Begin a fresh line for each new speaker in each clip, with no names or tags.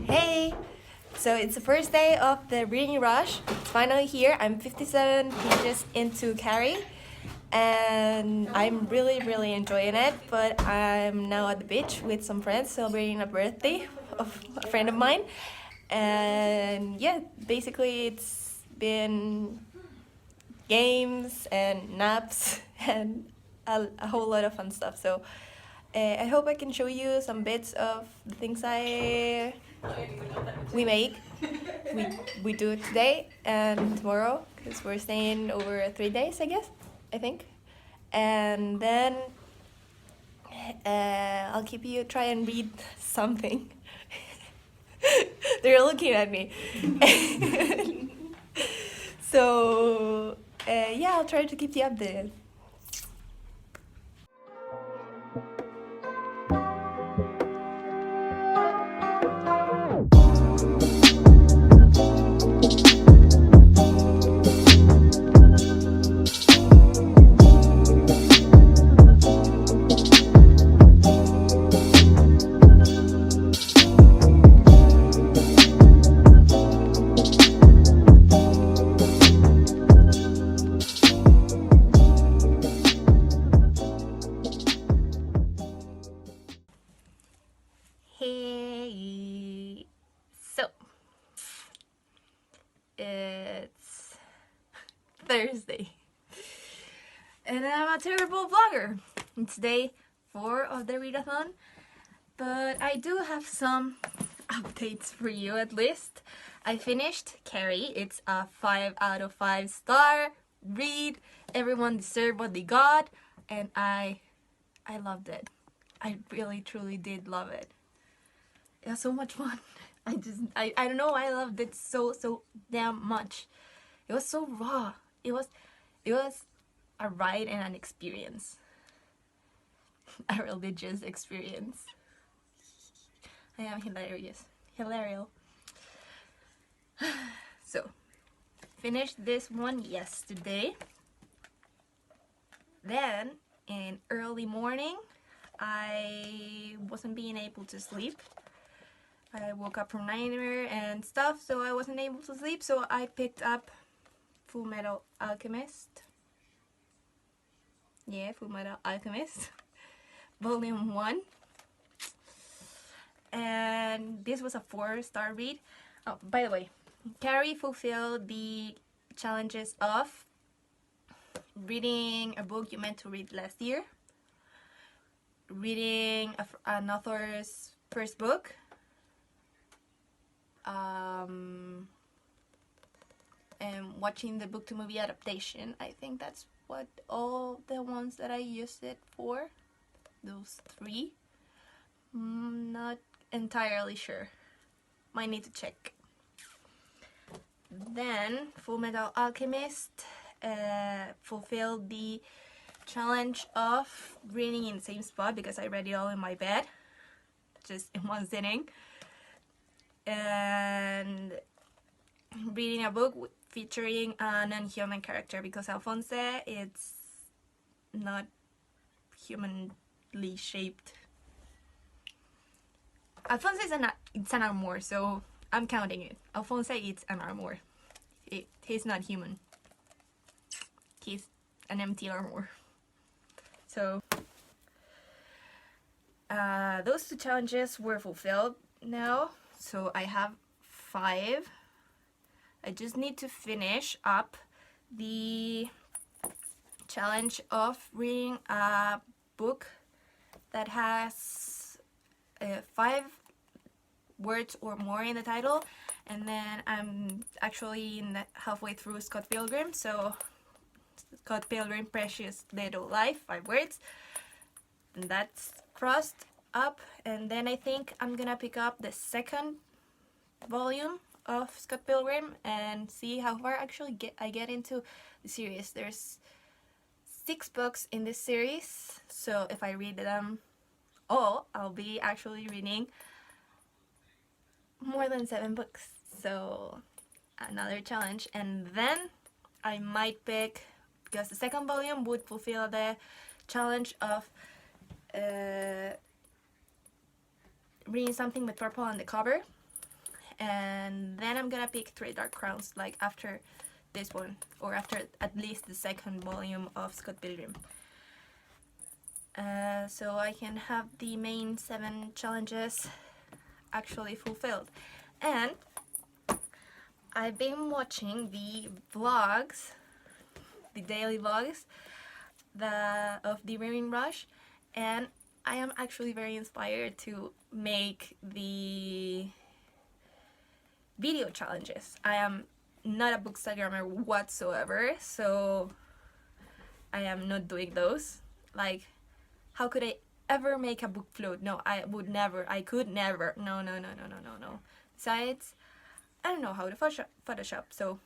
Hey! So it's the first day of the reading rush. It's finally here. I'm 57 pages into Carrie, and I'm really enjoying it. But I'm now at the beach with some friends celebrating a birthday of a friend of mine. And yeah, basically it's been games and naps and a whole lot of fun stuff. So I hope I can show you some bits of the things we make. We do it today and tomorrow because we're staying over 3 days, I think. And then I'll keep you try and read something. They're looking at me. So yeah, I'll try to keep you updated. Hey, so it's Thursday, and I'm a terrible vlogger. It's day 4 of the readathon, but I do have some updates for you at least. I finished Carrie. It's a 5 out of 5 star read. Everyone deserved what they got, and I loved it. I really truly did love it. It was so much fun. I don't know, I loved it so damn much. It was so raw. It was a ride and an experience. A religious experience. I am hilarious. So, finished this one yesterday. Then, in early morning, I wasn't being able to sleep. I woke up from nightmare and stuff, so I wasn't able to sleep, so I picked up Full Metal Alchemist. Yeah, Full Metal Alchemist. Volume 1. And this was a 4-star read. Oh, by the way, Carrie fulfilled the challenges of reading a book you meant to read last year, reading an author's first book, and watching the book to movie adaptation. I think that's what all the ones that I used it for. Those 3. Not entirely sure. Might need to check. Then Full Metal Alchemist fulfilled the challenge of reading in the same spot because I read it all in my bed, just in one sitting. And reading a book featuring a non-human character because Alphonse, it's not humanly shaped. Alphonse is an armor, so I'm counting it. Alphonse is an armor. He's not human. He's an empty armor. So those 2 challenges were fulfilled now. So I have 5. I just need to finish up the challenge of reading a book that has 5 words or more in the title, and then I'm actually halfway through Scott Pilgrim, so Scott Pilgrim Precious Little Life, 5 words, and that's crossed. up, and then I think I'm gonna pick up the second volume of Scott Pilgrim and see how far actually I get into the series. There's 6 books in this series, so if I read them all, I'll be actually reading more than 7 books. So another challenge, and then I might pick, because the second volume would fulfill the challenge of reading something with purple on the cover, and then I'm gonna pick 3 Dark Crowns, like after this one, or after at least the second volume of Scott Pilgrim. So I can have the main 7 challenges actually fulfilled. And I've been watching the vlogs, the daily vlogs of the Reading Rush, and I am actually very inspired to make the video challenges. I am not a bookstagrammer whatsoever, so I am not doing those. Like, how could I ever make a book float? No, I would never. I could never. No, no, no, no, no, no, no. Besides, I don't know how to Photoshop, so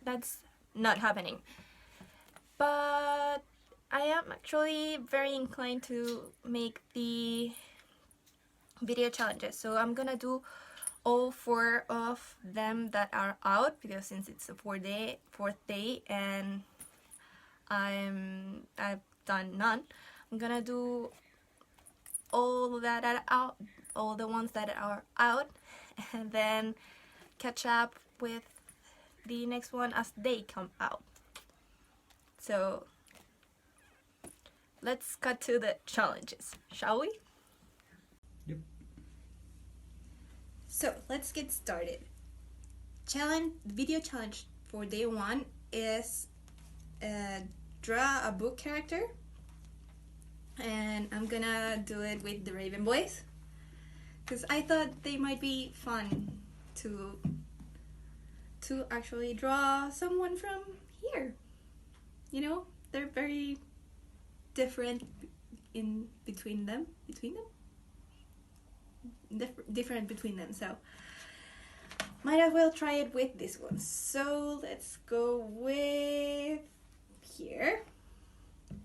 that's not happening. But I am actually very inclined to make the video challenges, so I'm gonna do all 4 of them that are out, because since it's the fourth day and I've done none, I'm gonna do all that are out, all the ones that are out, and then catch up with the next one as they come out. So let's cut to the challenges, shall we?
Yep.
So let's get started. Video challenge for day 1 is draw a book character, and I'm gonna do it with the Raven Boys, because I thought they might be fun to actually draw someone from here. You know, they're very different in between them, different between them, so might as well try it with this one. So let's go with here,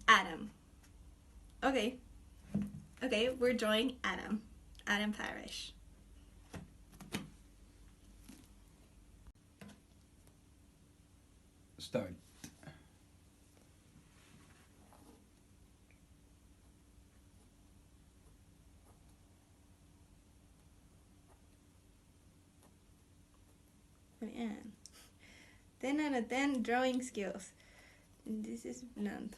Adam. Okay, we're drawing Adam Parrish.
Start.
Man, 10 out of 10 drawing skills. And this is none.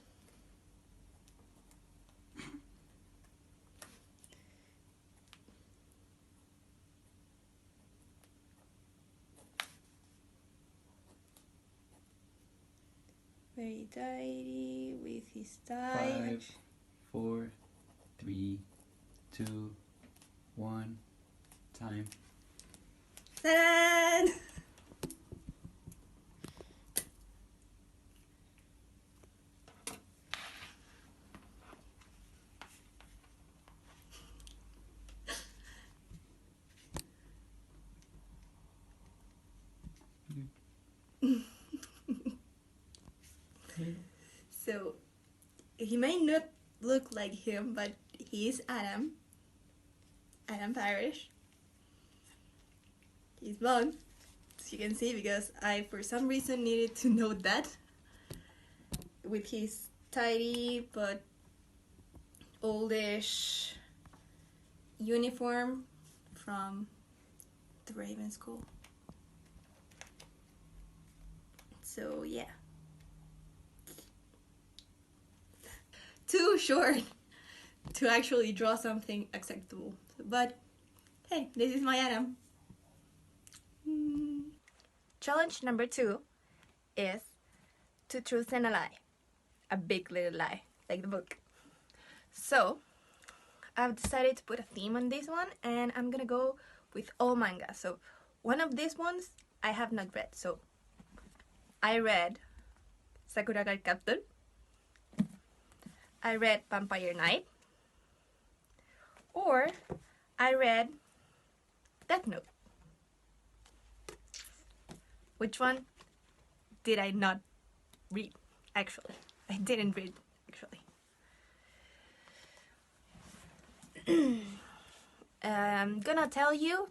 Very tidy with his style.
5, 4, 3, 2, 1. Time.
Ta-da! So he may not look like him, but he is Adam Parrish. He's blonde, as you can see, because I for some reason needed to note that, with his tidy but oldish uniform from the Raven School. So yeah, too short to actually draw something acceptable, but hey, this is my Adam. Challenge number 2 is 2 truths and a lie. A big little lie, like the book. So I've decided to put a theme on this one, and I'm gonna go with all manga. So one of these ones I have not read. So I read Sakura Card Captor, I read Vampire Knight, or I read Death Note. Which one did I not read? Actually, I didn't read. Actually, I'm gonna tell you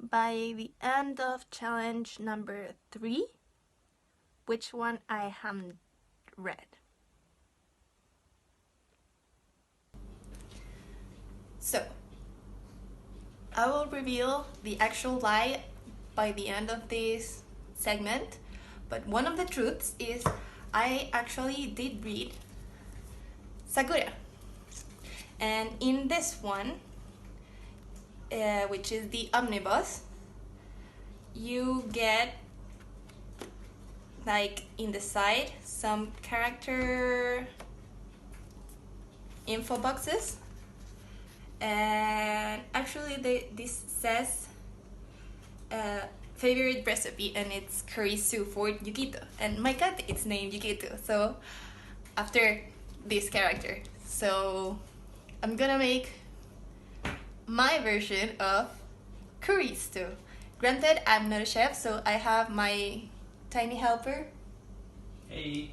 by the end of challenge number 3 which one I haven't read. So, I will reveal the actual lie by the end of this segment, but one of the truths is I actually did read Sakura. And in this one, which is the omnibus, you get like in the side some character info boxes, and actually this says favorite recipe, and it's curry soup for Yukito, and my cat is named Yukito, so after this character. So I'm gonna make my version of curry stew. Granted, I'm not a chef, so I have my tiny helper
Hey.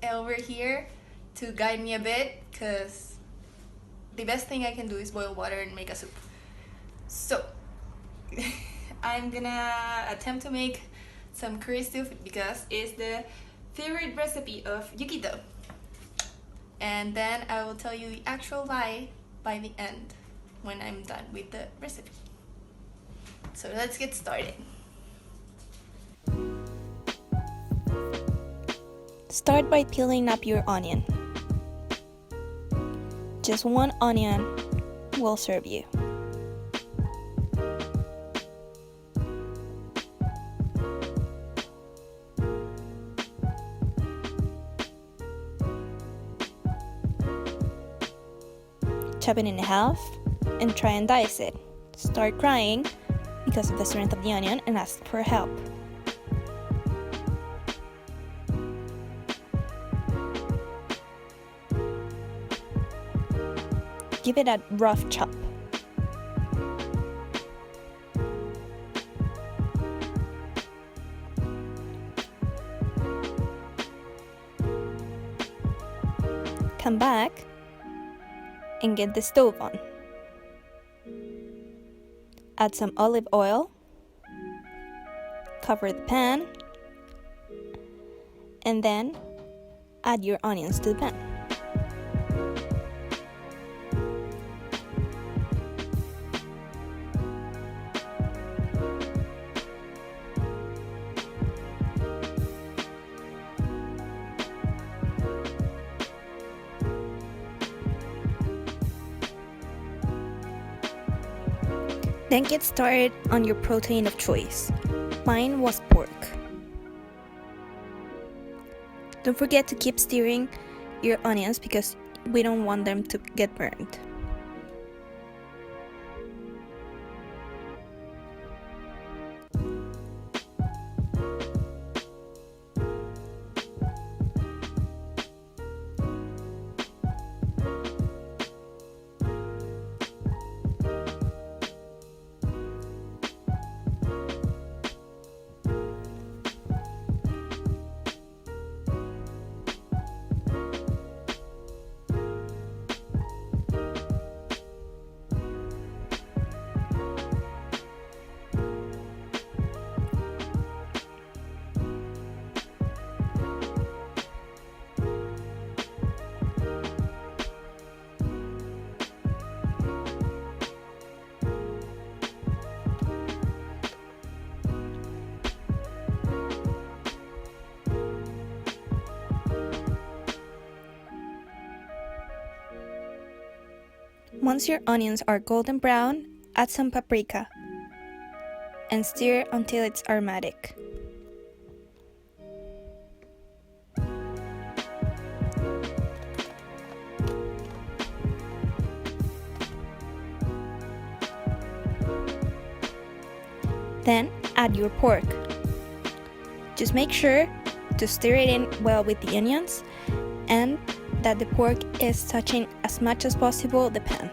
over here to guide me a bit, because the best thing I can do is boil water and make a soup. So I'm gonna attempt to make some curry stew because it's the favorite recipe of Yukito. And then I will tell you the actual lie by the end when I'm done with the recipe. So let's get started.
Start by peeling up your onion. Just one onion will serve you. Chop it in half and try and dice it. Start crying because of the strength of the onion and ask for help. Give it a rough chop. Come back and get the stove on. Add some olive oil, cover the pan, and then add your onions to the pan. Then get started on your protein of choice. Mine was pork. Don't forget to keep stirring your onions because we don't want them to get burned. Once your onions are golden brown, add some paprika and stir until it's aromatic. Then add your pork. Just make sure to stir it in well with the onions and that the pork is touching as much as possible the pan.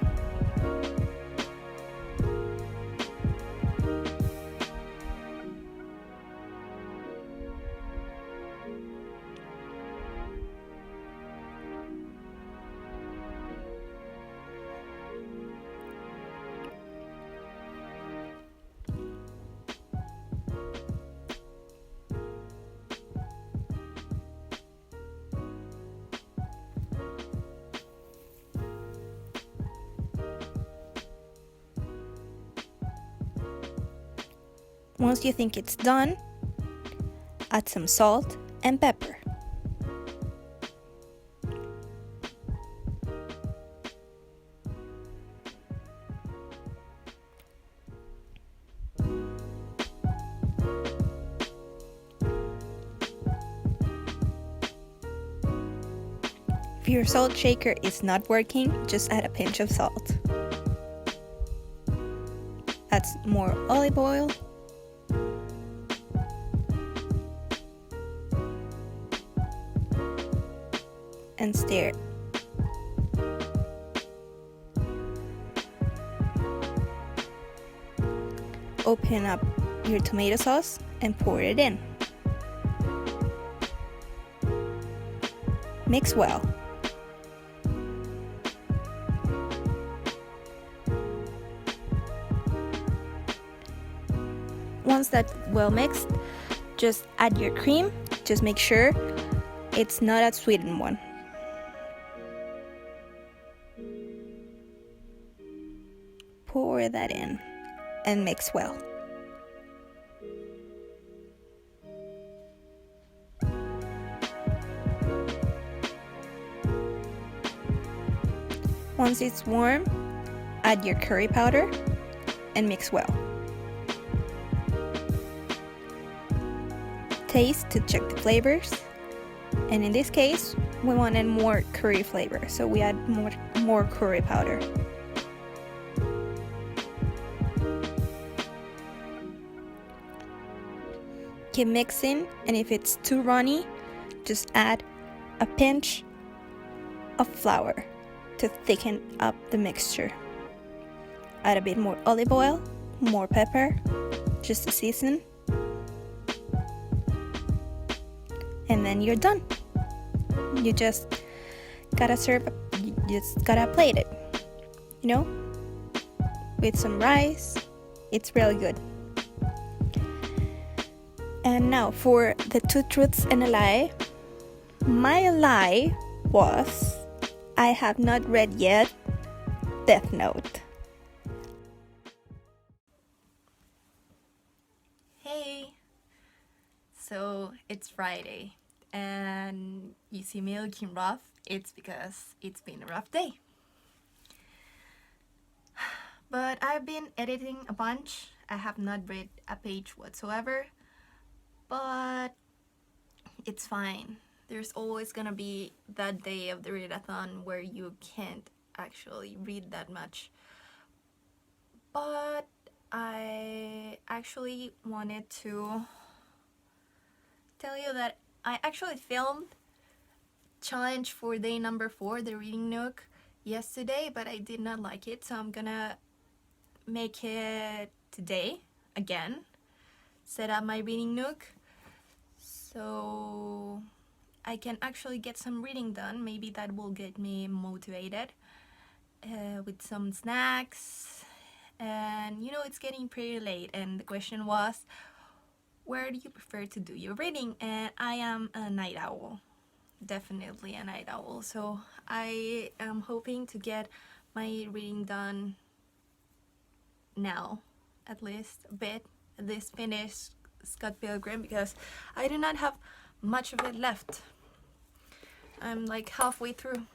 Once you think it's done, add some salt and pepper. If your salt shaker is not working, just add a pinch of salt. Add more olive oil. And stir. Open up your tomato sauce and pour it in. Mix well. Once that's well mixed, just add your cream. Just make sure it's not a sweetened one. Pour that in and mix well. Once it's warm, add your curry powder and mix well. Taste to check the flavors, and in this case we wanted more curry flavor, so we add more curry powder. Keep mixing, and if it's too runny, just add a pinch of flour to thicken up the mixture. Add a bit more olive oil, more pepper, just to season. And then you're done. You just gotta serve, you just gotta plate it, you know, with some rice. It's really good. And now for the 2 truths and a lie. My lie was I have not read yet Death Note.
Hey! So it's Friday and you see me looking rough. It's because it's been a rough day. But I've been editing a bunch. I have not read a page whatsoever. But it's fine. There's always gonna be that day of the readathon where you can't actually read that much. But I actually wanted to tell you that I actually filmed challenge for day number 4, the reading nook, yesterday, but I did not like it, so I'm gonna make it today again. Set up my reading nook so I can actually get some reading done. Maybe that will get me motivated with some snacks. And you know, it's getting pretty late, and the question was, where do you prefer to do your reading? And I am a night owl, definitely a night owl, so I am hoping to get my reading done now, at least a bit, at least finish Scott Pilgrim, because I do not have much of it left. I'm like halfway through,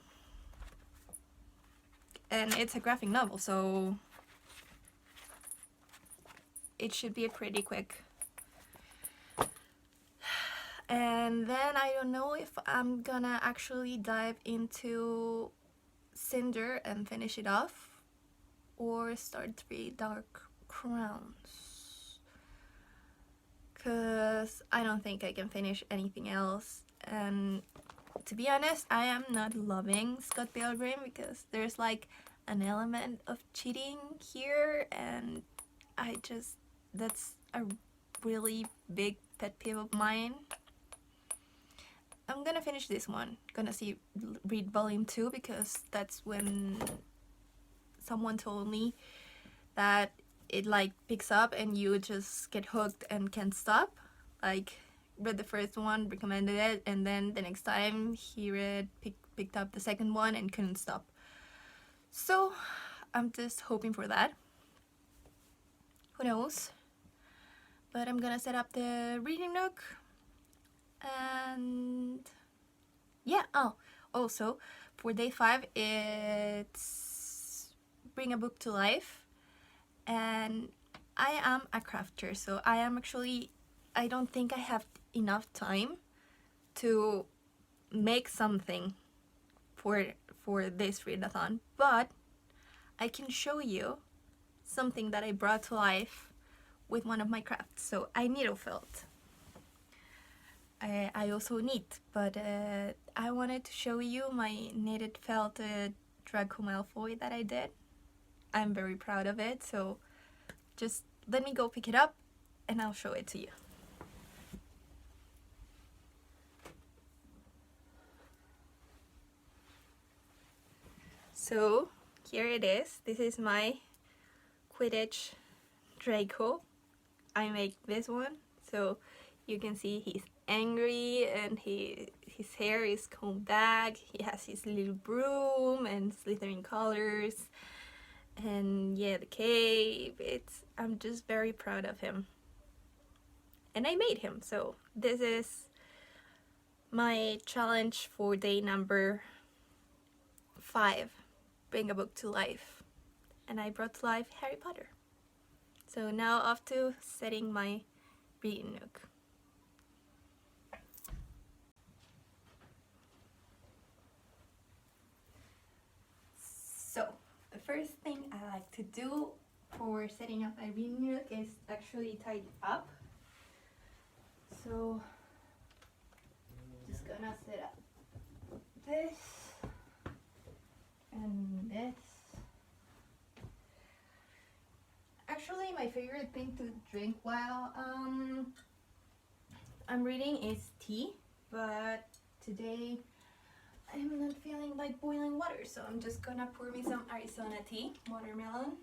and it's a graphic novel, so it should be pretty quick. And then I don't know if I'm gonna actually dive into Cinder and finish it off, or start 3 Dark Crowns, because I don't think I can finish anything else. And to be honest, I am not loving Scott Pilgrim because there's like an element of cheating here, and that's a really big pet peeve of mine. I'm gonna finish this one. Gonna read volume 2 because that's when someone told me that it like picks up and you just get hooked and can't stop. Like, read the first one, recommended it, and then the next time he picked up the second one and couldn't stop. So I'm just hoping for that. Who knows? But I'm gonna set up the reading nook, and yeah. Oh, also for day 5 it's bring a book to life, and I am a crafter, so I don't think I have enough time to make something for this readathon, but I can show you something that I brought to life with one of my crafts. So I needle felt. I also knit, but I wanted to show you my knitted felt Draco Malfoy that I did. I'm very proud of it, so just let me go pick it up and I'll show it to you. So here it is. This is my Quidditch Draco. I make this one, so you can see he's angry and his hair is combed back. He has his little broom and Slytherin colors, and yeah, the cape. I'm just very proud of him, and I made him. So this is my challenge for day number 5. Bring a book to life, and I brought to life Harry Potter. So now off to setting my reading nook. So the first thing I like to do for setting up my reading nook is actually tidy up. So just gonna set up this and this. Actually, my favorite thing to drink while I'm reading is tea, but today I'm not feeling like boiling water, so I'm just gonna pour me some Arizona tea, watermelon,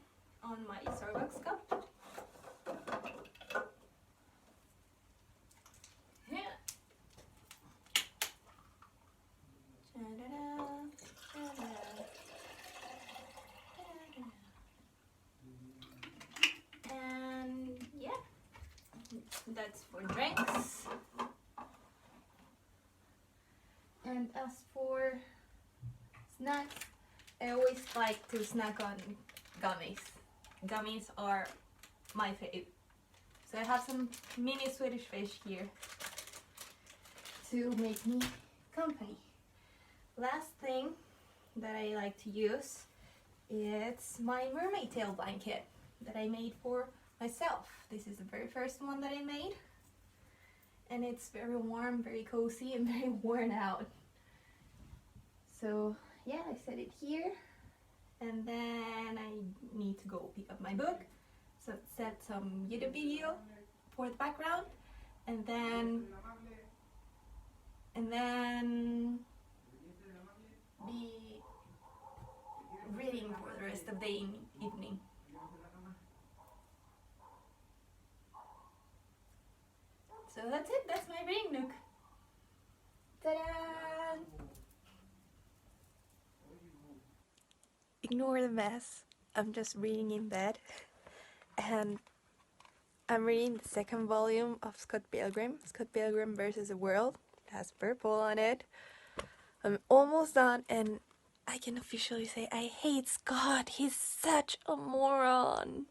on my Starbucks cup. Yeah. Da-da-da, da-da. And yeah, that's for drinks. And as for snacks, I always like to snack on gummies. Gummies are my fave. So I have some mini Swedish fish here to make me company. Last thing that I like to use is my mermaid tail blanket that I made for myself. This is the very first one that I made, and it's very warm, very cozy, and very worn out. So yeah, I set it here, and then I need to go pick up my book, so set some YouTube video for the background, and then be reading for the rest of the evening. So that's it, that's my reading nook. Ta-da! Ignore the mess, I'm just reading in bed, and I'm reading the second volume of Scott Pilgrim versus the World. It has purple on it. I'm almost done, and I can officially say I hate Scott. He's such a moron.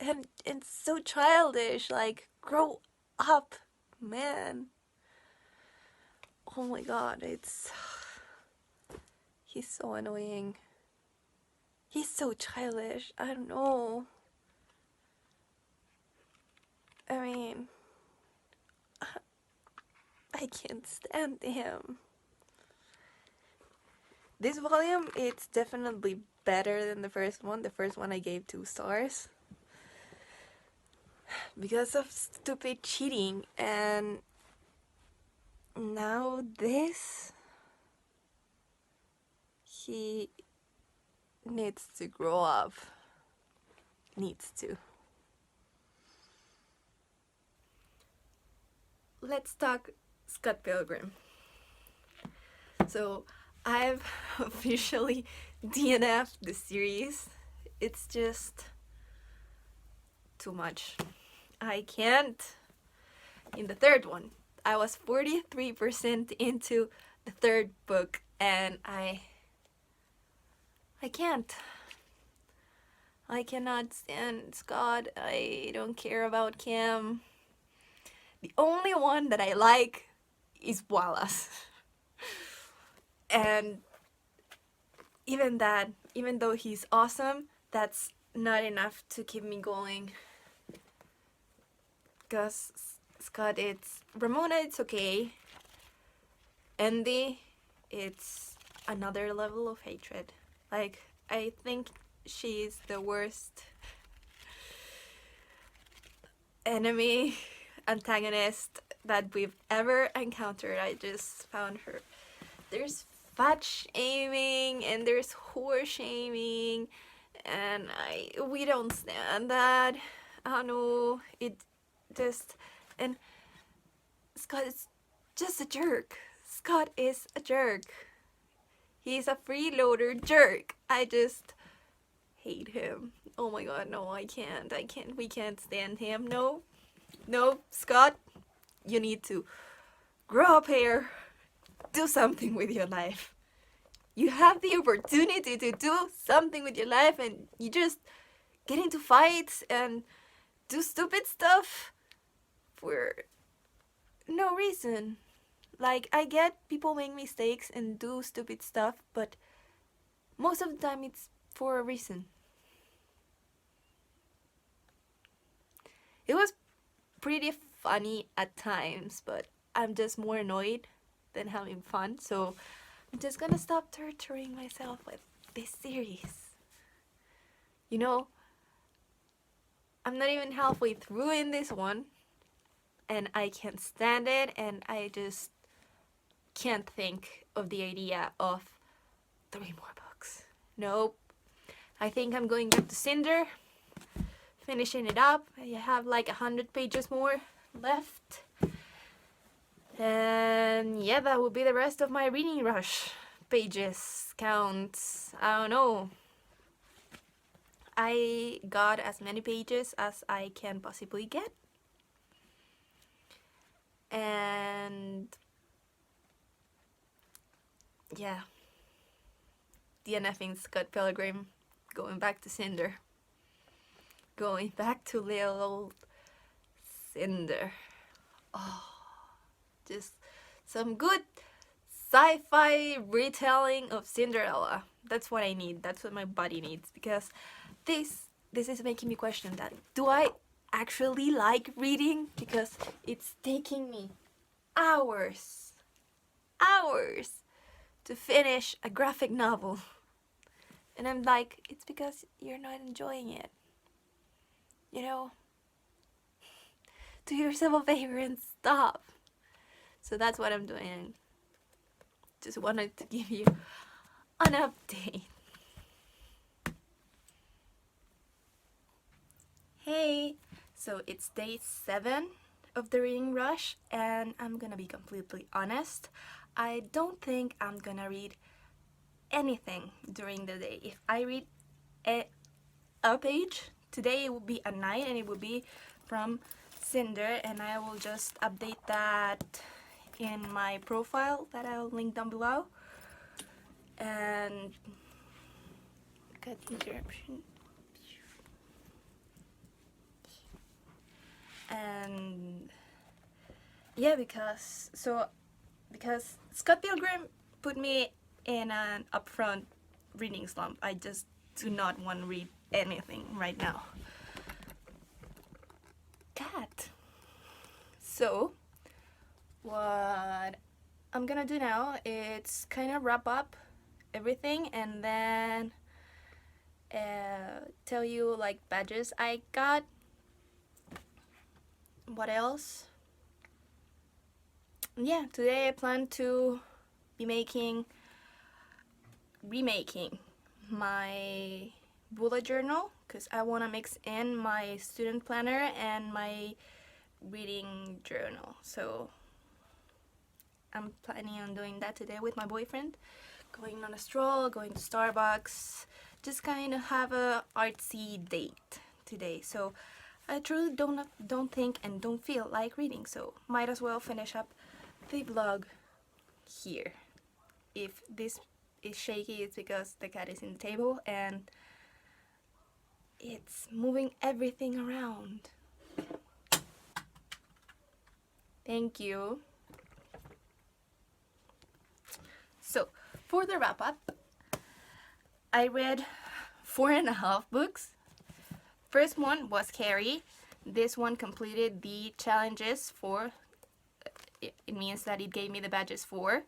And so childish. Like, grow up, man. Oh my god, he's so annoying. He's so childish. I don't know. I mean, I can't stand him. This volume, it's definitely better than the first one. The first one I gave 2 stars because of stupid cheating, and now this, he needs to grow up. Needs to. Let's talk Scott Pilgrim. So I've officially DNF'd the series. It's just too much. I can't. In the third one, I was 43% into the third book, and I can't. I cannot stand Scott. I don't care about Cam. The only one that I like is Wallace. And even that, even though he's awesome, that's not enough to keep me going. Because Scott, it's Ramona, it's okay. Andy, it's another level of hatred. Like, I think she's the worst enemy, antagonist that we've ever encountered. I just found her. There's fat shaming and there's whore shaming, and we don't stand that. I know it just, and Scott is just a jerk. Scott is a jerk. He's a freeloader jerk. I just hate him. Oh my god, no, I can't. We can't stand him. No, Scott, you need to grow up here. Do something with your life. You have the opportunity to do something with your life, and you just get into fights and do stupid stuff for no reason. Like, I get people make mistakes and do stupid stuff, but most of the time it's for a reason. It was pretty funny at times, but I'm just more annoyed than having fun, so I'm just gonna stop torturing myself with this series. You know, I'm not even halfway through in this one, and I can't stand it, and I just can't think of the idea of 3 more books. Nope. I think I'm going back to Cinder, finishing it up. I have like 100 pages more left. And yeah, that will be the rest of my reading rush. Pages, counts, I don't know. I got as many pages as I can possibly get. And yeah, DNFing Scott Pilgrim, going back to Cinder. Going back to little old Cinder. Oh, just some good sci-fi retelling of Cinderella. That's what I need. That's what my body needs, because this is making me question that. Do I actually like reading? Because it's taking me hours to finish a graphic novel. And I'm like, it's because you're not enjoying it. You know? Do yourself a favor and stop. So that's what I'm doing. Just wanted to give you an update. Hey! So it's day 7 of the reading rush, and I'm gonna be completely honest. I don't think I'm gonna read anything during the day. If I read a page, today it will be a night, and it will be from Cinder, and I will just update that in my profile that I'll link down below. And cut interruption. And yeah, because Scott Pilgrim put me in an upfront reading slump. I just do not want to read anything right now. Cat. So what I'm gonna do now is kind of wrap up everything, and then tell you like badges I got. What else? Yeah, today I plan to be remaking my bullet journal because I want to mix in my student planner and my reading journal. So I'm planning on doing that today with my boyfriend, going on a stroll, going to Starbucks, just kind of have a artsy date today. So I truly don't think and don't feel like reading, so might as well finish up the vlog here. If this is shaky, it's because the cat is in the table and it's moving everything around. Thank you. So, for the wrap up, I read 4.5 books. First one was Carrie. This one completed the challenges for, it means that it gave me the badges for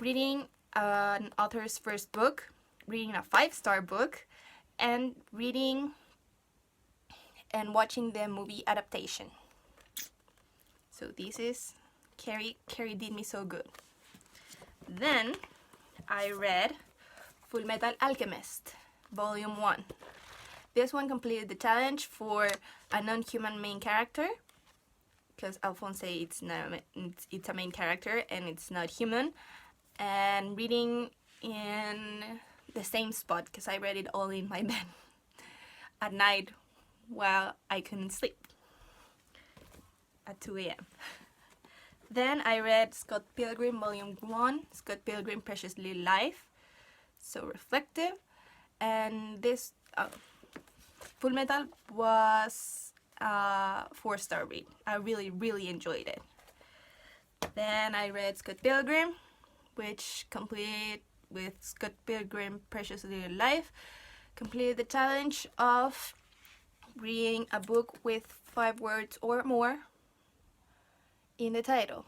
reading an author's first book, reading a 5-star book, and reading and watching the movie adaptation. So this is Carrie. Carrie did me so good. Then I read Full Metal Alchemist, Volume 1. This one completed the challenge for a non-human main character, because Alphonse it's a main character and it's not human, and reading in the same spot because I read it all in my bed at night while I couldn't sleep at 2 a.m. Then I read Scott Pilgrim Volume 1, Scott Pilgrim Precious Little Life, so reflective, and this Full Metal was a 4-star read. I really enjoyed it. Then I read Scott Pilgrim, which completed with Scott Pilgrim Precious Little Life, completed the challenge of reading a book with 5 words or more in the title.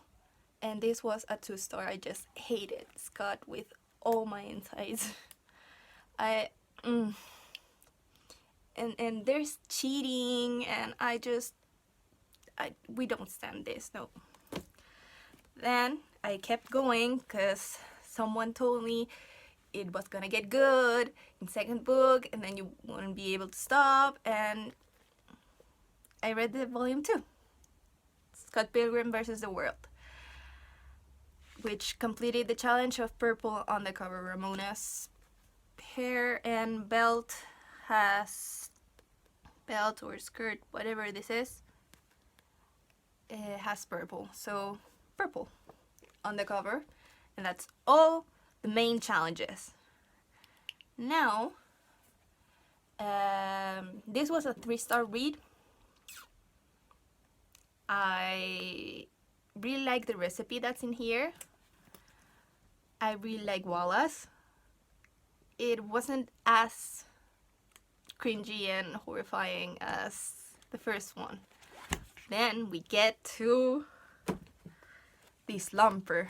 And this was a 2-star. I just hated Scott with all my insides. And there's cheating, and we don't stand this, no. Then I kept going because someone told me it was gonna get good in second book and then you wouldn't be able to stop, and I read the volume 2, Scott Pilgrim versus the World, which completed the challenge of purple on the cover. Ramona's hair and belt or skirt, whatever this is, it has purple, so purple on the cover, and that's all the main challenges. Now this was a 3-star read. I really like the recipe that's in here. I really like Wallace. It wasn't as cringy and horrifying as the first one. Then we get to the slumper.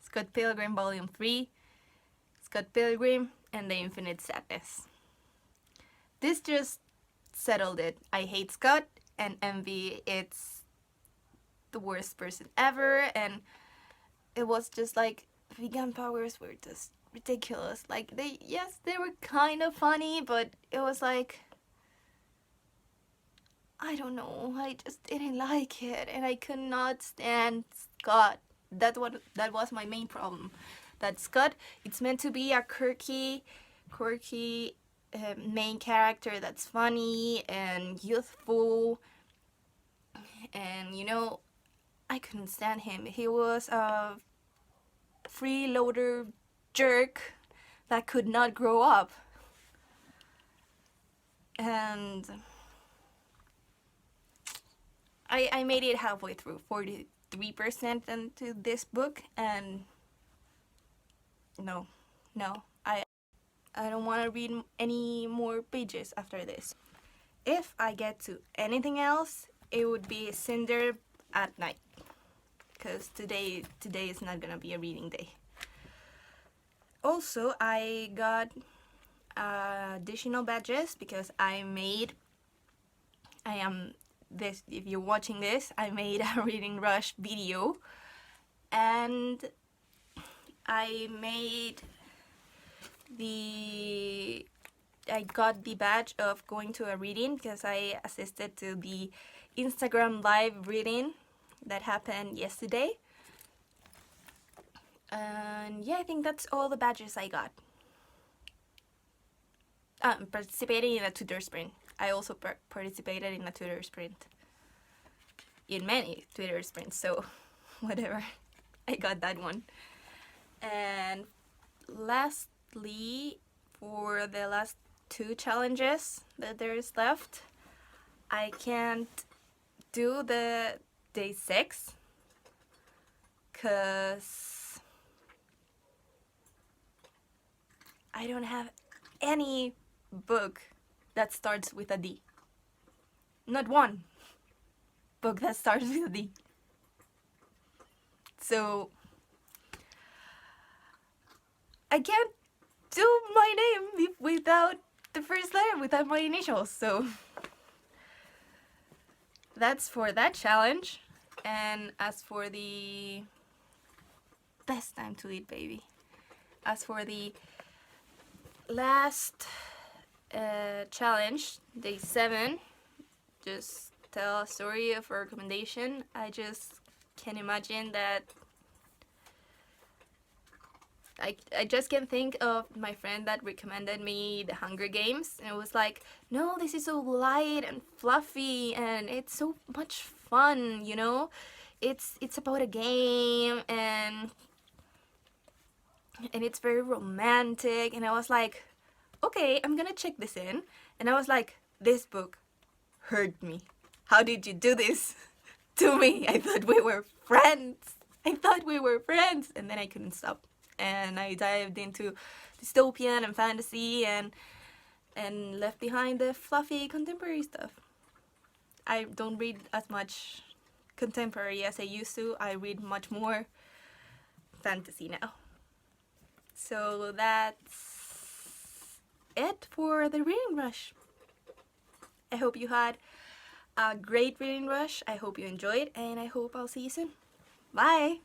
Scott Pilgrim Volume 3, Scott Pilgrim and the Infinite Sadness. This just settled it. I hate Scott, and Envy, it's the worst person ever, and it was just like vegan powers were just ridiculous. Like they were kind of funny, but it was like, I don't know, I just didn't like it, and I could not stand Scott. That was my main problem. That Scott, it's meant to be a quirky main character that's funny and youthful, and you know, I couldn't stand him. He was a freeloader jerk that could not grow up, and I made it halfway through, 43% into this book, and no, I don't want to read any more pages after this. If I get to anything else, it would be Cinder at Night. because today is not gonna be a reading day. Also, I got additional badges because if you're watching this, I made a reading rush video, and I got the badge of going to a reading because I assisted to the Instagram live reading that happened yesterday. And yeah, I think that's all the badges I got. Participating in a tutor sprint. I also participated in a tutor sprint. In many tutor sprints, so whatever. I got that one. And lastly, for the last 2 challenges that there is left, I can't do the day 6 because I don't have any book that starts with a D. Not one book that starts with a D. So I can't do my name without the first letter, without my initials. So that's for that challenge. And as for the best time to eat, baby. As for the last challenge, day 7, just tell a story of a recommendation. I just can imagine that I just can think of my friend that recommended me the Hunger Games, and it was like, no, this is so light and fluffy and it's so much fun, you know? It's about a game and it's very romantic, and I was like, okay, I'm gonna check this in. And I was like, this book hurt me. How did you do this to me? I thought we were friends. And then I couldn't stop. And I dived into dystopian and fantasy and left behind the fluffy contemporary stuff. I don't read as much contemporary as I used to. I read much more fantasy now. So that's it for the reading rush. I hope you had a great reading rush. I hope you enjoyed, and I hope I'll see you soon. Bye!